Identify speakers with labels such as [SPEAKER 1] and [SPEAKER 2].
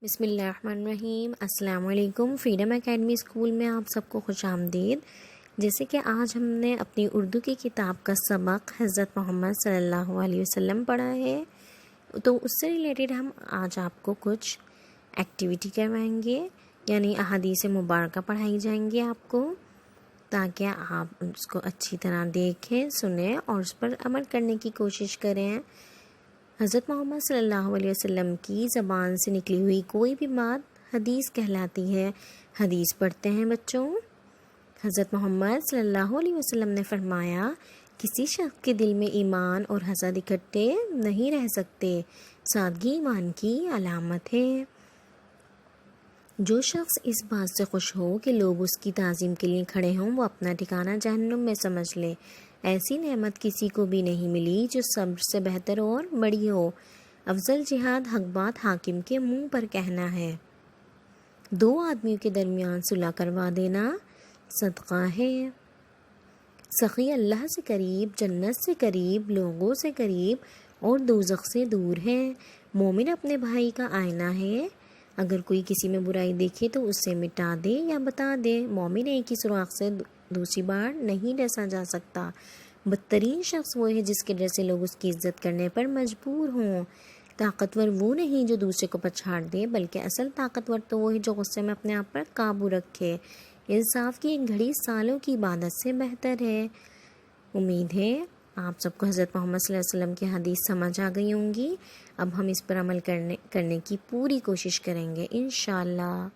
[SPEAKER 1] بسم اللہ الرحمن الرحیم۔ السلام علیکم۔ فریڈم اکیڈمی اسکول میں آپ سب کو خوش آمدید۔ جیسے کہ آج ہم نے اپنی اردو کی کتاب کا سبق حضرت محمد صلی اللہ علیہ وسلم پڑھا ہے، تو اس سے ریلیٹڈ ہم آج آپ کو کچھ ایکٹیویٹی کروائیں گے، یعنی احادیث مبارکہ پڑھائی جائیں گی آپ کو، تاکہ آپ اس کو اچھی طرح دیکھیں، سنیں اور اس پر عمل کرنے کی کوشش کریں۔ حضرت محمد صلی اللہ علیہ وسلم کی زبان سے نکلی ہوئی کوئی بھی بات حدیث کہلاتی ہے۔ حدیث پڑھتے ہیں بچوں۔ حضرت محمد صلی اللہ علیہ وسلم نے فرمایا، کسی شخص کے دل میں ایمان اور حسد اکٹھے نہیں رہ سکتے، سادگی ایمان کی علامت ہے۔ جو شخص اس بات سے خوش ہو کہ لوگ اس کی تعظیم کے لیے کھڑے ہوں، وہ اپنا ٹھکانہ جہنم میں سمجھ لے۔ ایسی نعمت کسی کو بھی نہیں ملی جو صبر سے بہتر اور بڑی ہو۔ افضل جہاد حق بات حاکم کے منہ پر کہنا ہے۔ دو آدمیوں کے درمیان صلح کروا دینا صدقہ ہے۔ سخی اللہ سے قریب، جنت سے قریب، لوگوں سے قریب اور دوزخ سے دور ہے۔ مومن اپنے بھائی کا آئینہ ہے۔ اگر کوئی کسی میں برائی دیکھے تو اسے مٹا دے یا بتا دے۔ مومن ایک ہی سوراخ سے دوسری بار نہیں ڈسا جا سکتا۔ بدترین شخص وہ ہے جس کے ڈر سے لوگ اس کی عزت کرنے پر مجبور ہوں۔ طاقتور وہ نہیں جو دوسرے کو پچھاڑ دے، بلکہ اصل طاقتور تو وہ ہے جو غصے میں اپنے آپ پر قابو رکھے۔ انصاف کی ایک گھڑی سالوں کی عبادت سے بہتر ہے۔ امید ہے آپ سب کو حضرت محمد صلی اللہ علیہ وسلم کی حدیث سمجھ آ گئی ہوں گی۔ اب ہم اس پر عمل کرنے کی پوری کوشش کریں گے انشاءاللہ۔